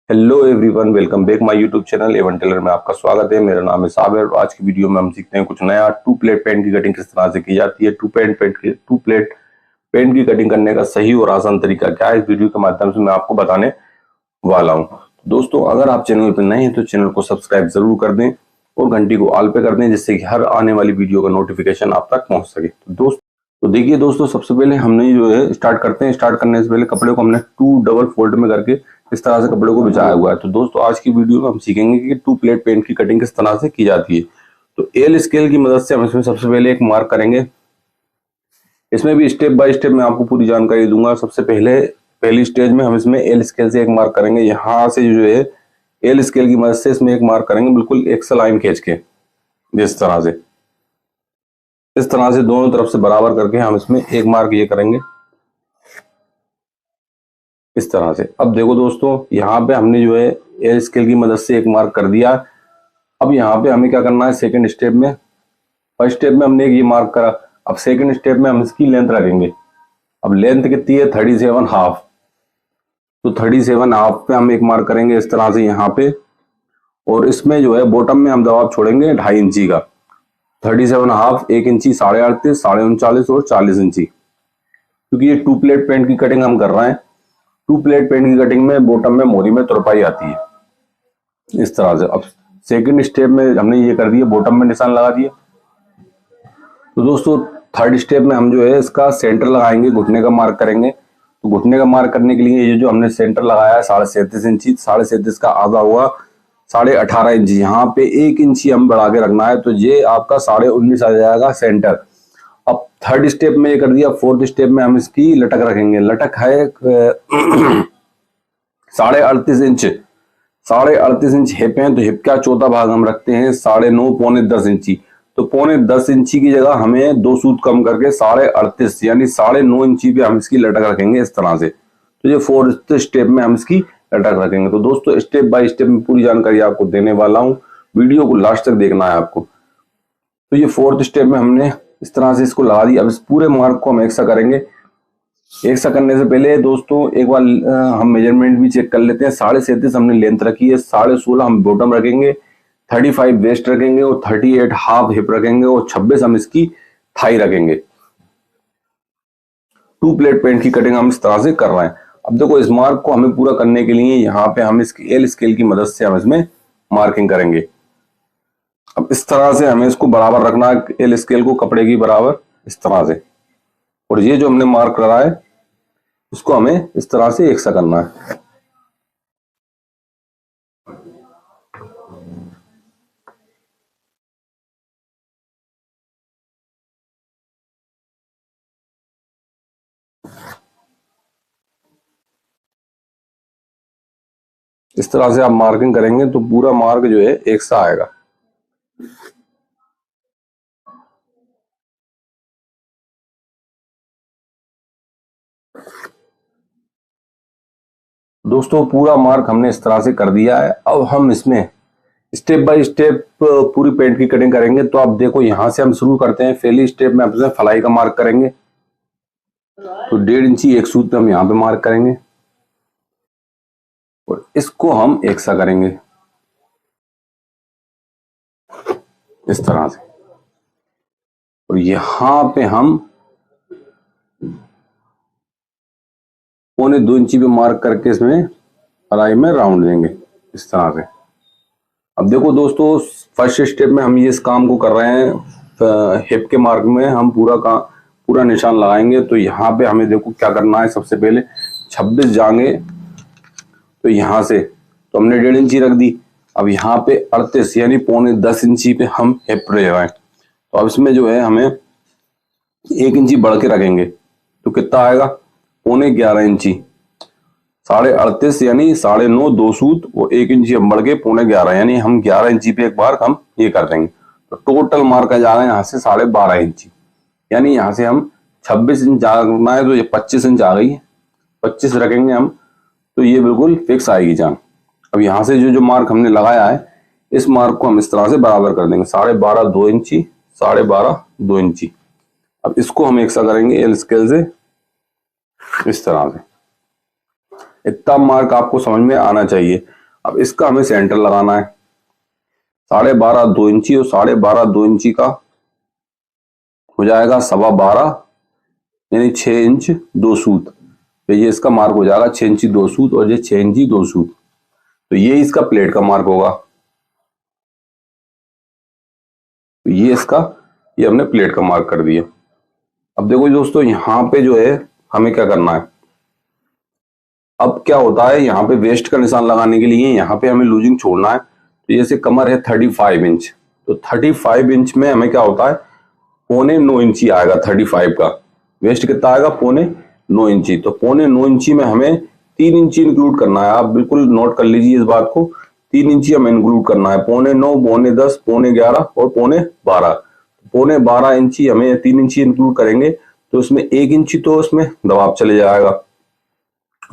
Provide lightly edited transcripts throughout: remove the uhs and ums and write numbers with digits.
Hello everyone, welcome back my YouTube channel Avon tailor में आपका स्वागत है। मेरा नाम है साबिर और आज की वीडियो में हम सीखते हैं कुछ नया। टू प्लेट पेंट की कटिंग किस तरह से की जाती है, टू प्लेट पेंट की कटिंग करने का सही और आसान तरीका क्या है, इस वीडियो के माध्यम से मैं आपको बताने वाला हूं। दोस्तों, अगर आप चैनल पर नए हैं तो चैनल को सब्सक्राइब जरूर कर दें और घंटी को ऑल पे कर दें, जिससे कि हर आने वाली वीडियो का नोटिफिकेशन आप तक पहुंच सके। तो देखिए दोस्तों, सबसे पहले हमने जो है स्टार्ट करते हैं। स्टार्ट करने से पहले कपड़े को हमने 2 डबल फोल्ड में करके इस तरह से कपड़े को बिछाया हुआ है। तो दोस्तों, आज की वीडियो में हम सीखेंगे कि टू प्लेट पेंट की कटिंग किस तरह से की जाती है। तो एल स्केल की मदद से हम इसमें सबसे पहले एक मार्क करेंगे। इसमें भी स्टेप बाय स्टेप मैं आपको पूरी जानकारी दूंगा। सबसे पहले पहली स्टेज में हम इसमें एल स्केल से एक मार्क करेंगे। यहाँ से जो है एल स्केल की मदद से इसमें एक मार्क करेंगे, बिल्कुल एक सा लाइन खींच के इस तरह से दोनों तरफ से बराबर करके हम इसमें एक मार्क ये करेंगे इस तरह से। अब देखो दोस्तों, यहाँ पे हमने जो है एल स्केल की मदद से एक मार्क कर दिया। अब यहाँ पे हमें क्या करना है, सेकंड स्टेप में, फर्स्ट स्टेप में हमने एक ये मार्क करा। अब सेकंड स्टेप में हम इसकी लेंथ रखेंगे। अब लेंथ कितनी है, 37.5। तो 37.5 पे हम एक मार्क करेंगे इस तरह से यहाँ पे। और इसमें जो है बॉटम में हम दबाव छोड़ेंगे 2.5 इंची का। 37.5, 1 इंची, 38.5, 39.5 और 40 इंची। क्योंकि ये टू प्लेट पेंट की कटिंग हम कर रहे हैं। टू प्लेट पेंट की कटिंग में बॉटम में मोरी में तुरपाई आती है इस तरह से। अब सेकंड स्टेप में हमने ये कर दिया, बॉटम में निशान लगा दिया। तो दोस्तों, थर्ड स्टेप में हम जो है इसका सेंटर लगाएंगे, घुटने का मार्क करेंगे। तो घुटने का मार्क करने के लिए ये जो हमने सेंटर लगाया है 37.5 इंची, 37.5 का आधा हुआ 18.5 इंची। यहाँ पे 1 इंची हम बढ़ा के रखना है, तो ये आपका 19.5 आ जाएगा सेंटर। अब थर्ड स्टेप में ये कर दिया। फोर्थ स्टेप में हम इसकी लटक रखेंगे। लटक है 38.5 इंच। 38.5 इंच हिप है, तो हिप का चौथा भाग हम रखते हैं 9.5 पौने 10 इंची। तो पौने 10 इंची की जगह हमें 2 सूत कम करके 38.5 यानी 9.5 इंची पे हम इसकी लटक रखेंगे इस तरह से। तो ये फोर्थ स्टेप में हम इसकी लटक रखेंगे। तो दोस्तों, स्टेप बाय स्टेप में पूरी जानकारी आपको देने वाला हूँ, वीडियो को लास्ट तक देखना है आपको। तो ये फोर्थ स्टेप में हमने इस तरह से इसको लगा दी। अब इस पूरे मार्क को हम एक सा करेंगे। एक सा करने से पहले दोस्तों एक बार हम मेजरमेंट भी चेक कर लेते हैं। 37.5 हमने लेंथ रखी है, 16.5 हम बॉटम रखेंगे, 35 वेस्ट रखेंगे और 38 हाफ हिप रखेंगे और 26 हम इसकी थाई रखेंगे। टू प्लेट पेंट की कटिंग हम इस तरह से कर रहे हैं। अब देखो, इस मार्क को हमें पूरा करने के लिए यहाँ पे हम इसकी एल स्केल की मदद से हम इसमें मार्किंग करेंगे। अब इस तरह से हमें इसको बराबर रखना है, एल स्केल को कपड़े की बराबर इस तरह से। और ये जो हमने मार्क करा है उसको हमें इस तरह से एक सा करना है। इस तरह से आप मार्किंग करेंगे तो पूरा मार्क जो है एक सा आएगा। दोस्तों, पूरा मार्क हमने इस तरह से कर दिया है। अब हम इसमें स्टेप बाय स्टेप पूरी पेंट की कटिंग करेंगे। तो आप देखो, यहां से हम शुरू करते हैं। पहली स्टेप में हम फलाई का मार्क करेंगे। तो 1.5 इंची एक सूत पे हम यहाँ पे मार्क करेंगे और इसको हम एक सा करेंगे इस तरह से। और यहां पे हम 1.25 इंची पे मार्क करके इसमें फलाई में राउंड देंगे इस तरह से। अब देखो दोस्तों, फर्स्ट स्टेप में हम ये इस काम को कर रहे हैं। हिप के मार्क में हम पूरा निशान लगाएंगे। तो यहाँ पे हमें देखो क्या करना है। सबसे पहले 26 जाएंगे, तो यहाँ से तो हमने 1.5 इंची रख दी। अब यहाँ पे 38 यानी पौने 10 इंची पे हम हिप ले रहे हैं। तो अब इसमें जो है हमें 1 इंची बढ़ के रखेंगे। तो कितना आएगा, पौने 11 इंची। 38.5 यानी 9.5 2 सूत और 1 इंची हम बढ़ के पौने 11 यानी हम 11 इंची पे एक बार हम ये कर देंगे। तो टोटल मार्क आ जाएगा यहाँ से 12.5 इंची। यानी यहाँ से हम 26 इंच जाना है, तो ये 25 इंच आ गई है। 25 रखेंगे हम, तो ये बिल्कुल फिक्स आएगी जान। अब यहाँ से जो मार्क हमने लगाया है, इस मार्क को हम इस तरह से बराबर कर देंगे। 12.5 2 इंची, 12.5 2 इंची। अब इसको हम एक सा करेंगे एल स्केल से इस तरह से। इतना मार्क आपको समझ में आना चाहिए। अब इसका हमें सेंटर लगाना है। 12.5 2 इंची और 12.5 2 इंची का हो जाएगा 12.25 यानी 6 इंच 2 सूत। तो ये इसका मार्क हो जाएगा 6 इंची 2 सूत और ये 6 इंची 2 सूत। तो ये इसका प्लेट का मार्क होगा। तो ये हमने प्लेट का मार्क कर दिया। अब देखो दोस्तों, यहाँ पे जो है हमें क्या करना है। अब क्या होता है, यहाँ पे वेस्ट का निशान लगाने के लिए यहाँ पे हमें लूजिंग छोड़ना है। तो जैसे कमर है 35 इंच, तो 35 इंच में हमें क्या होता है, 9.25 इंची आएगा 35 का। वेस्ट कितना आएगा, 9.25 इंची। तो 9.25 इंची में हमें 3 इंची इंक्लूड करना है। आप बिल्कुल नोट कर लीजिए इस बात को, 3 इंची हमें इंक्लूड करना है। 9.25, 9.10, 9.11 और 9.12। 9.12 इंची हमें 3 इंची इंक्लूड करेंगे तो उसमें 1 इंची तो उसमें दबाव चले जाएगा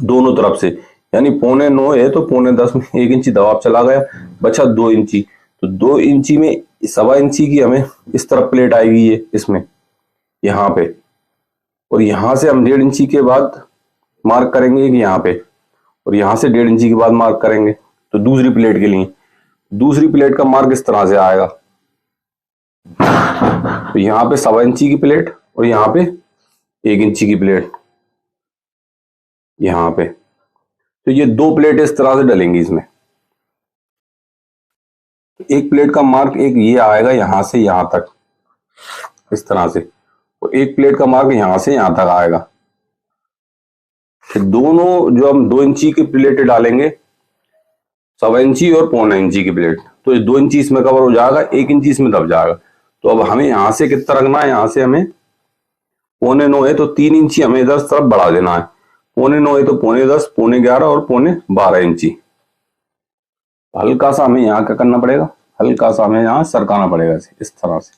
दोनों तरफ से, यानी 9.25 है तो 9.10 में 1 इंची दबाव चला गया, बचा 2 इंची। तो 2 इंची में 1.25 इंची की हमें इस तरफ प्लेट आएगी ये इसमें यहाँ पे, और यहाँ से हम 1.5 इंची के बाद मार्क करेंगे कि यहाँ पे, और यहाँ से 1.5 इंची के बाद मार्क करेंगे। तो दूसरी प्लेट के लिए दूसरी प्लेट का मार्क इस तरह से आएगा। तो यहाँ पे 1.25 इंची की प्लेट और यहाँ पे 1 इंची की प्लेट यहाँ पे। तो ये 2 प्लेट इस तरह से डलेंगी इसमें। एक प्लेट का मार्क एक ये आएगा यहाँ से यहाँ तक इस तरह से, और एक प्लेट का मार्क यहाँ से यहाँ तक आएगा। फिर दोनों जो हम 2 इंची की प्लेट डालेंगे, 1.25 इंची और 0.25 इंची की प्लेट, तो ये 2 इंची इसमें कवर हो जाएगा, 1 इंची इसमें दब जाएगा। तो अब हमें यहाँ से कितना रखना है, यहाँ से हमें 9.25 है तो 3 इंची हमें इधर तरफ बढ़ा देना है। 9.25 है तो 9.10, 9.11 और 9.12 इंची। हल्का सा हमें यहाँ क्या करना पड़ेगा, हल्का सा हमें यहाँ सरकाना पड़ेगा इस तरह से।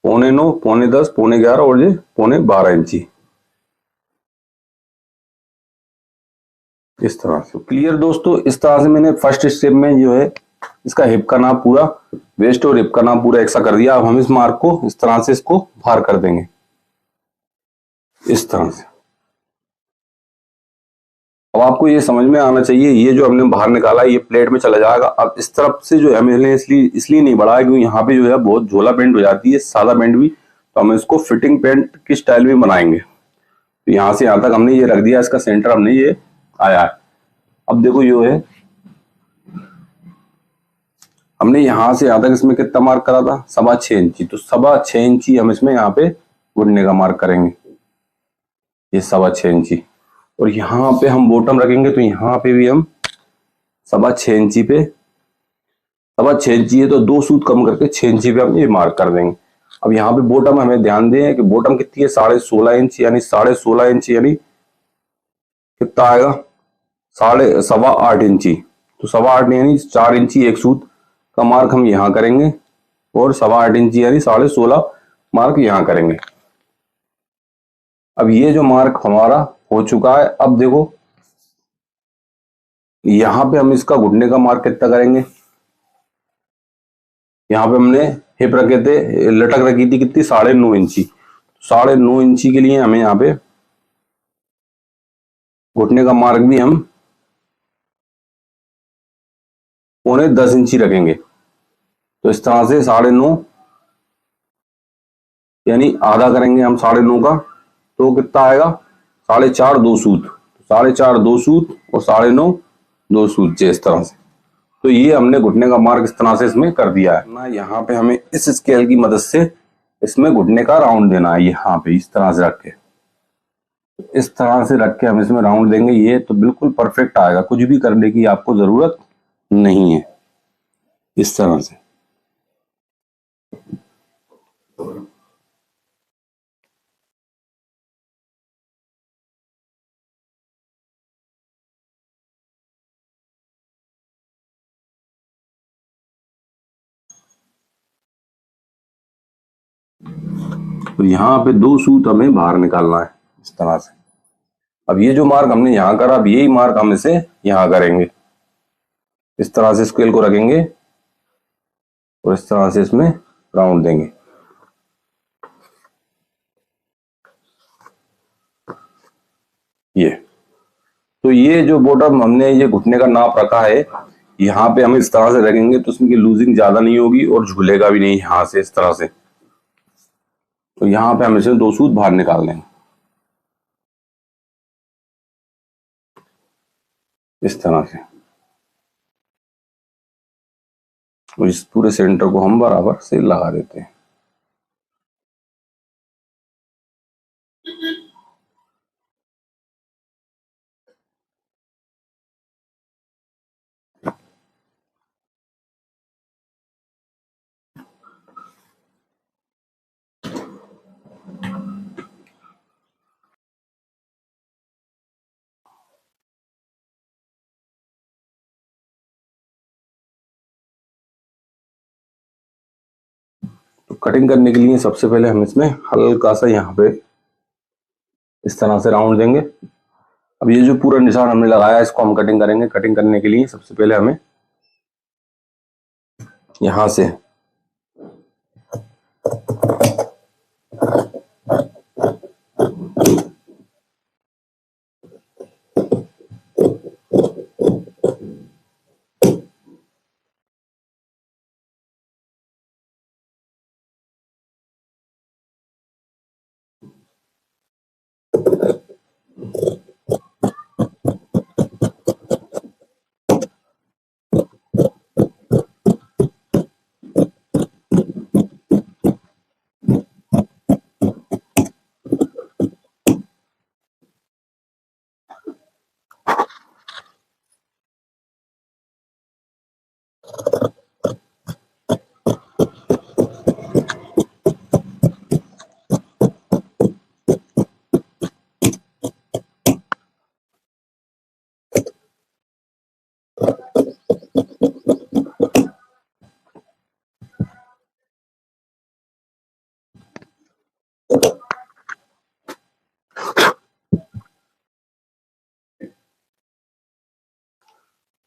9.25, 9.10, 9.11 और ये 9.12 इंची इस तरह से। क्लियर दोस्तों, इस तरह से मैंने फर्स्ट स्टेप में जो है इसका हिप का नाप पूरा, वेस्ट और हिप का नाप पूरा एक सा कर दिया। अब हम इस मार्क को इस तरह से इसको बाहर कर देंगे इस तरह से। अब आपको ये समझ में आना चाहिए, ये जो हमने बाहर निकाला ये प्लेट में चला जाएगा। अब इस तरफ से जो है हमने इसलिए नहीं बढ़ाया क्योंकि यहाँ पे जो है बहुत झोला पेंट हो जाती है, सादा पेंट भी, तो हम इसको फिटिंग पेंट की स्टाइल में बनाएंगे। तो यहाँ से यहाँ तक हमने ये रख दिया, इसका सेंटर हमने ये आया है। अब देखो ये है, हमने यहाँ से यहाँ तक इसमें कितना मार्क करा था, 6.25 इंची। तो 6.25 इंची हम इसमें यहाँ पे घुटने का मार्क करेंगे, ये 6.25 इंची। और यहाँ पे हम बॉटम रखेंगे तो यहाँ पे भी हम 6.25 इंची पे, 6.25 इंची है तो 2 सूत कम करके 6 इंची पे हम ये मार्क कर देंगे। अब यहाँ पे बॉटम हमें ध्यान दें कि बॉटम कितनी है, 16.5 इंच, यानी 16.5 इंच यानी कितना आएगा, 8.25 इंची। तो 8.25 यानी 4 इंची 1 सूत का मार्क हम यहाँ करेंगे, और 8.25 इंची यानी 16.5 मार्क यहाँ करेंगे। अब ये जो मार्क हमारा हो चुका है, अब देखो यहाँ पे हम इसका घुटने का मार्क कितना करेंगे। यहाँ पे हमने हिप रखे थे, लटक रखी थी कितनी, 9.5 इंची। 9.5 इंची के लिए हमें यहाँ पे घुटने का मार्क भी हम 9.10 इंची रखेंगे। तो इस तरह से 9.5 यानी आधा करेंगे हम 9.5 का, तो कितना आएगा, 4.5 2 सूत, 4.5 2 सूत और 9.5 2 सूत इस तरह से। तो ये हमने घुटने का मार्क इस तरह से इसमें कर दिया है ना। यहाँ पे हमें इस स्केल की मदद से इसमें घुटने का राउंड देना है, यहाँ पे इस तरह से रख के, इस तरह से रख के हम इसमें राउंड देंगे। ये तो बिल्कुल परफेक्ट आएगा, कुछ भी करने की आपको जरूरत नहीं है इस तरह से। तो यहाँ पे 2 सूत हमें बाहर निकालना है इस तरह से। अब ये जो मार्क हमने यहाँ करा, अब यही मार्क हम इसे यहाँ करेंगे, इस तरह से स्केल को रखेंगे और इस तरह से इसमें राउंड देंगे। ये। तो ये जो बॉटम हमने ये घुटने का नाप रखा है, यहाँ पे हम इस तरह से रखेंगे तो उसमें की लूजिंग ज्यादा नहीं होगी और झूलेगा भी नहीं यहाँ से इस तरह से। तो यहाँ पे हम इसे 2 सूत बाहर निकाल लेंगे इस तरह से। तो इस पूरे सेंटर को हम बराबर से लगा देते हैं। तो कटिंग करने के लिए सबसे पहले हम इसमें हल्का सा यहाँ पे इस तरह से राउंड देंगे। अब ये जो पूरा निशान हमने लगाया है इसको हम कटिंग करेंगे। कटिंग करने के लिए सबसे पहले हमें यहाँ से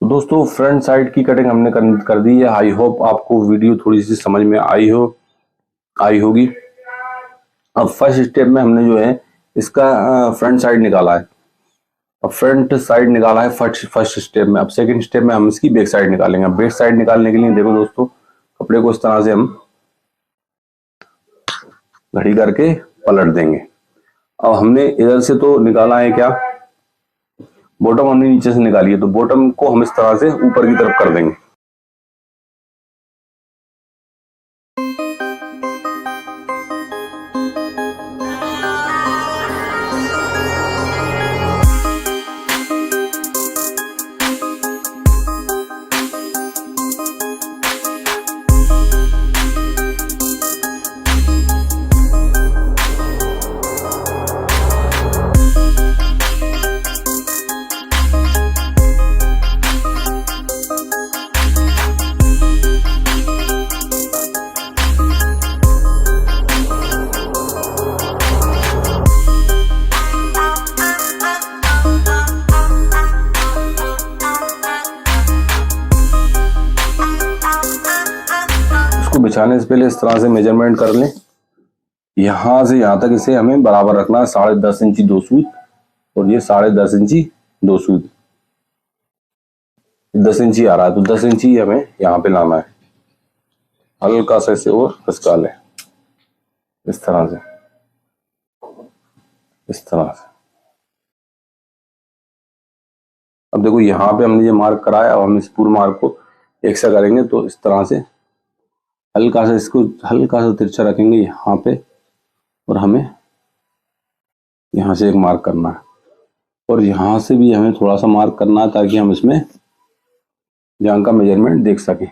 तो दोस्तों फ्रंट साइड की कटिंग हमने कर दी है। आई होप आपको वीडियो थोड़ी सी समझ में आई होगी। अब फर्स्ट स्टेप में हमने जो है इसका फ्रंट साइड निकाला है। अब फ्रंट साइड निकाला है फर्स्ट स्टेप में। अब सेकंड स्टेप में हम इसकी बैक साइड निकालेंगे। अब बैक साइड निकालने के लिए देखो दोस्तों, कपड़े को इस तरह से हम घड़ी करके पलट देंगे। अब हमने इधर से तो निकाला है क्या, बॉटम हमने नीचे से निकाली है, तो बॉटम को हम इस तरह से ऊपर की तरफ कर देंगे। बिछाने से पहले इस तरह से मेजरमेंट कर लें। यहां से यहां तक इसे हमें बराबर रखना है। 10.5 इंची 2 सूत और ये 10.5 इंची 2 सूत। 10 इंची आ रहा है तो 10 इंची हमें यहाँ पे लाना है। हल्का सा इसे और खिसका लें इस तरह से, इस तरह से। अब देखो यहाँ पे हमने ये मार्क कराया और हम इस पूरे मार्क को एक सा करेंगे तो इस तरह से हल्का सा इसको हल्का सा तिरछा रखेंगे यहाँ पे और हमें यहाँ से एक मार्क करना है और यहाँ से भी हमें थोड़ा सा मार्क करना है ताकि हम इसमें जांग का मेजरमेंट देख सकें।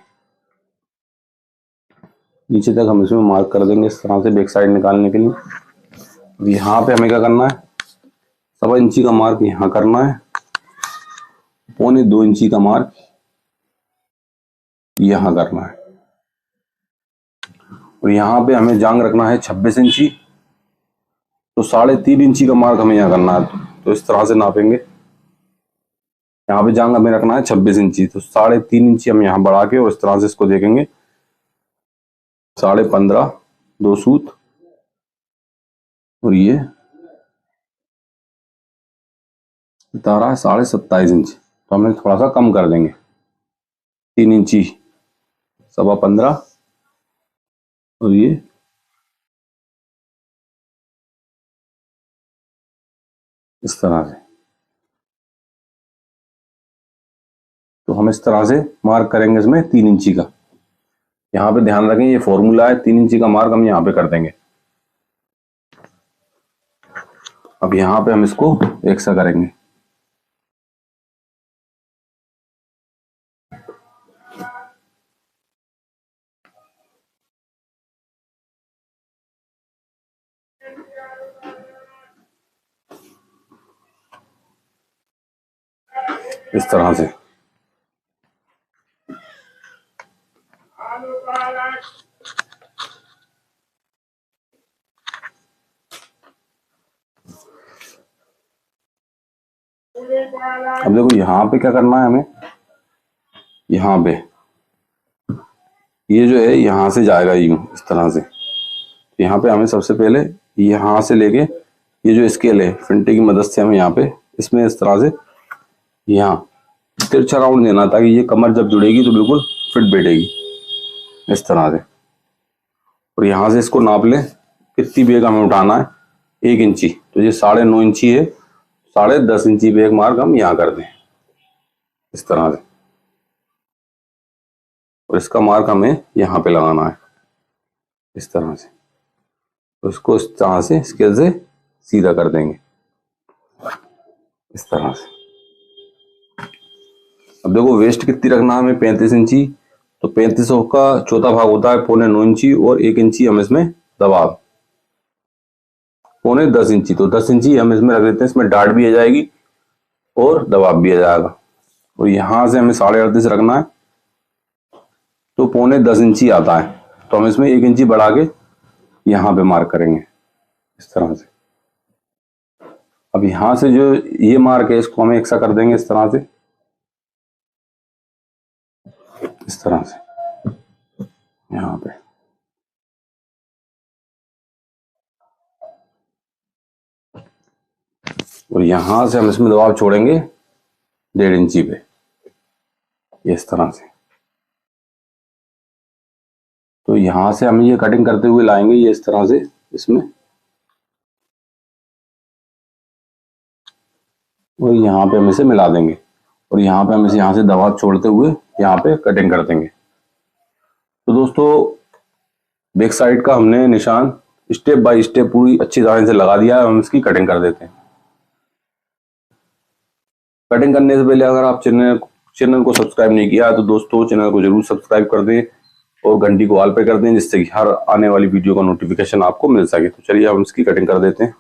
नीचे तक हम इसमें मार्क कर देंगे इस तरह से बैक साइड निकालने के लिए। यहाँ पे हमें क्या करना है, 1.25 इंची का मार्क यहाँ करना है, 1.25 इंची का मार्क यहाँ करना है और यहाँ पे हमें जांग रखना है 26 इंची। तो 3.5 इंची का मार्क हमें यहाँ करना है। तो इस तरह से नापेंगे। यहाँ पे जांग हमें रखना है 26 इंची, तो 3.5 इंची हम यहाँ बढ़ा के और इस तरह से इसको देखेंगे 15.5 2 सूत और ये बता रहा है 27.5 इंच, तो हम थोड़ा सा कम कर देंगे, 3 इंची 15.25, और ये इस तरह से। तो हम इस तरह से मार्क करेंगे इसमें 3 इंची का। यहाँ पे ध्यान रखें ये फॉर्मूला है, 3 इंची का मार्क हम यहाँ पे कर देंगे। अब यहाँ पे हम इसको एक सा करेंगे। इस तरह से। अब देखो यहाँ पे क्या करना है हमें, यहाँ पे ये जो है यहाँ से जाएगा यूं इस तरह से। तो यहाँ पे हमें सबसे पहले यहाँ से लेके ये जो स्केल है फिंटे की मदद से हमें यहाँ पे इसमें इस तरह से यहाँ तिरछा राउंड देना, ताकि ये कमर जब जुड़ेगी तो बिल्कुल फिट बैठेगी इस तरह से। और यहाँ से इसको नाप लें कितनी बेग हमें उठाना है, 1 इंची। तो ये 9.5 इंची है, 10.5 इंची बेग मार्क हम यहाँ कर दें इस तरह से। और इसका मार्क हमें यहाँ पे लगाना है इस तरह से। तो इसको इस तरह से स्केल से सीधा कर देंगे इस तरह से। अब देखो वेस्ट कितनी रखना है हमें, 35 इंची। तो 35 का चौथा भाग होता है 9.25 इंची, और 1 इंची हम इसमें दबाव 10 इंची। तो 10 इंची हम इसमें रख देते हैं, इसमें डाट भी आ जाएगी और दबाव भी आ जाएगा। और यहाँ से हमें 38.5 रखना है, तो 10 इंची आता है। तो हम इसमें 1 इंची बढ़ा के यहाँ पे मार्क करेंगे इस तरह से। अब यहाँ से जो ये मार्क है इसको हमें एक सा कर देंगे इस तरह से, इस तरह से यहाँ पे। और यहाँ से हम इसमें दबाव छोड़ेंगे 1.5 इंची पे इस तरह से। तो यहाँ से हम ये कटिंग करते हुए लाएंगे ये इस तरह से इसमें, और यहाँ पे हम इसे मिला देंगे। और यहाँ पे हम इसे यहाँ से दबाव छोड़ते हुए यहाँ पे कटिंग कर देंगे। तो दोस्तों बैक साइड का हमने निशान स्टेप बाय स्टेप पूरी अच्छी तरह से लगा दिया है। हम इसकी कटिंग कर देते हैं। कटिंग करने से पहले अगर आप चैनल को सब्सक्राइब नहीं किया है तो दोस्तों चैनल को जरूर सब्सक्राइब कर दें और घंटी को ऑल पे कर दें, जिससे कि हर आने वाली वीडियो का नोटिफिकेशन आपको मिल सके। तो चलिए हम इसकी कटिंग कर देते हैं।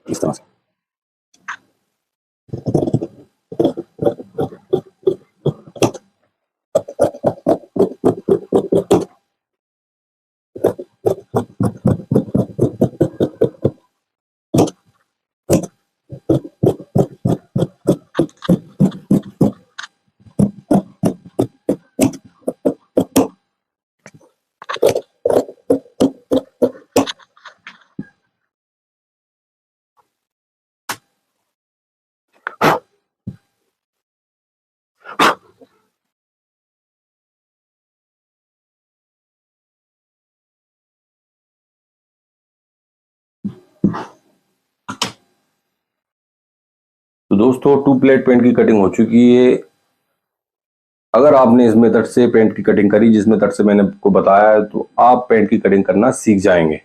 इस तरह से। तो दोस्तों 2 प्लेट पेंट की कटिंग हो चुकी है। अगर आपने इस मेथड से पेंट की कटिंग करी जिस मेथड से मैंने आपको बताया है, तो आप पेंट की कटिंग करना सीख जाएंगे।